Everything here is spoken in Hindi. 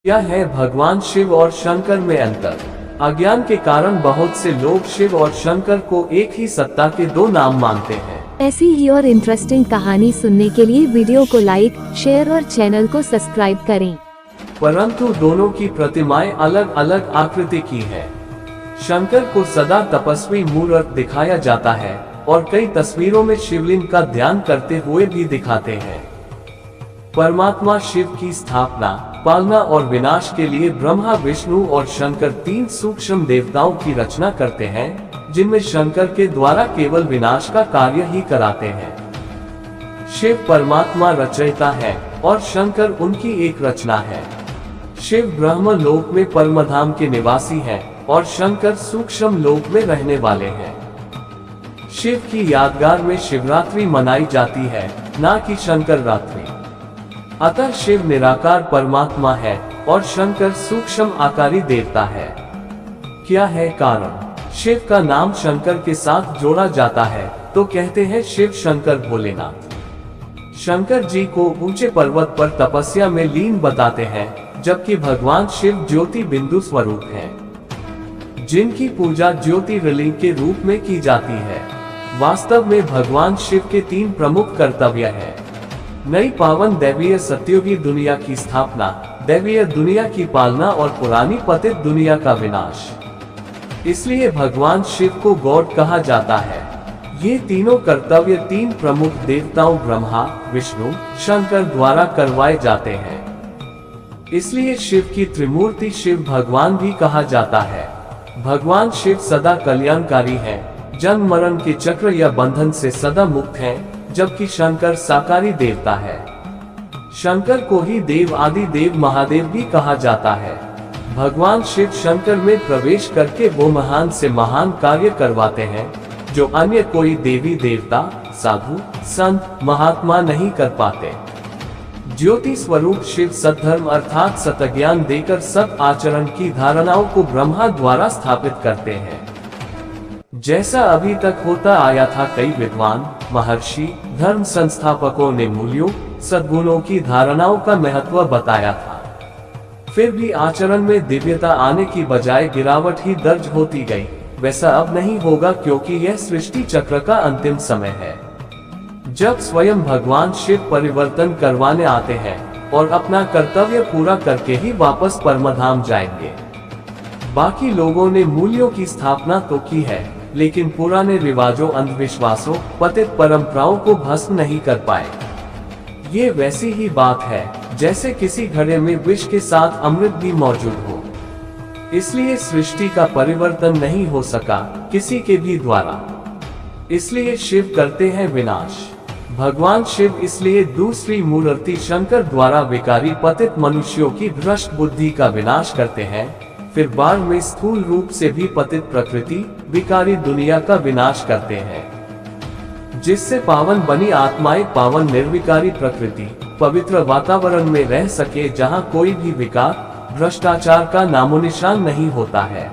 क्या है भगवान शिव और शंकर में अंतर? अज्ञान के कारण बहुत से लोग शिव और शंकर को एक ही सत्ता के दो नाम मानते हैं। ऐसी ही और इंटरेस्टिंग कहानी सुनने के लिए वीडियो को लाइक, शेयर और चैनल को सब्सक्राइब करें। परंतु दोनों की प्रतिमाएं अलग अलग आकृति की है। शंकर को सदा तपस्वी मूर्त दिखाया जाता है और कई तस्वीरों में शिवलिंग का ध्यान करते हुए भी दिखाते हैं। परमात्मा शिव की स्थापना, पालना और विनाश के लिए ब्रह्मा, विष्णु और शंकर तीन सूक्ष्म देवताओं की रचना करते हैं, जिनमें शंकर के द्वारा केवल विनाश का कार्य ही कराते हैं। शिव परमात्मा रचयिता है और शंकर उनकी एक रचना है। शिव ब्रह्म लोक में परमधाम के निवासी हैं और शंकर सूक्ष्म लोक में रहने वाले हैं। शिव की यादगार में शिवरात्रि मनाई जाती है, ना कि शंकर रात्रि। अतः शिव निराकार परमात्मा है और शंकर सूक्ष्म आकारी देवता है। क्या है कारण? शिव का नाम शंकर के साथ जोड़ा जाता है तो कहते हैं शिव शंकर भोलेनाथ। शंकर जी को ऊंचे पर्वत पर तपस्या में लीन बताते हैं, जबकि भगवान शिव ज्योति बिंदु स्वरूप हैं, जिनकी पूजा ज्योतिर्लिंग के रूप में की जाती है। वास्तव में भगवान शिव के तीन प्रमुख कर्तव्य हैं: नई पावन दैवीय सत्युगी दुनिया की स्थापना, दैवीय दुनिया की पालना और पुरानी पतित दुनिया का विनाश। इसलिए भगवान शिव को गॉड कहा जाता है। ये तीनों कर्तव्य तीन प्रमुख देवताओं ब्रह्मा, विष्णु, शंकर द्वारा करवाए जाते हैं। इसलिए शिव की त्रिमूर्ति शिव भगवान भी कहा जाता है। भगवान शिव सदा कल्याणकारी हैं, जन्म मरण के चक्र या बंधन से सदा मुक्त हैं, जबकि शंकर साकारी देवता है। शंकर को ही देव आदि देव महादेव भी कहा जाता है। भगवान शिव शंकर में प्रवेश करके वो महान से महान कार्य करवाते हैं, जो अन्य कोई देवी देवता, साधु, संत, महात्मा नहीं कर पाते। ज्योति स्वरूप शिव सद्धर्म अर्थात सतज्ञान देकर सत आचरण की धारणाओं को ब्रह्मा द्वारा स्थापित करते हैं। जैसा अभी तक होता आया था, कई विद्वान, महर्षि, धर्म संस्थापकों ने मूल्यों, सद्गुणों की धारणाओं का महत्व बताया था। फिर भी आचरण में दिव्यता आने की बजाय गिरावट ही दर्ज होती गई। वैसा अब नहीं होगा, क्योंकि यह सृष्टि चक्र का अंतिम समय है, जब स्वयं भगवान शिव परिवर्तन करवाने आते हैं और अपना कर्तव्य पूरा करके ही वापस परमधाम जाएंगे। बाकी लोगों ने मूल्यों की स्थापना तो की है, लेकिन पुराने रिवाजों, अंधविश्वासों, पतित परंपराओं को भस्म नहीं कर पाए। ये वैसी ही बात है जैसे किसी घड़े में विष के साथ अमृत भी मौजूद हो। इसलिए सृष्टि का परिवर्तन नहीं हो सका किसी के भी द्वारा। इसलिए शिव करते हैं विनाश। भगवान शिव इसलिए दूसरी मूर्ति शंकर द्वारा विकारी पतित मनुष्यों की भ्रष्ट बुद्धि का विनाश करते हैं। फिर बाद में स्थूल रूप से भी पतित प्रकृति, विकारी दुनिया का विनाश करते हैं, जिससे पावन बनी आत्माएं पावन निर्विकारी प्रकृति, पवित्र वातावरण में रह सके, जहां कोई भी विकार, भ्रष्टाचार का नामोनिशान नहीं होता है।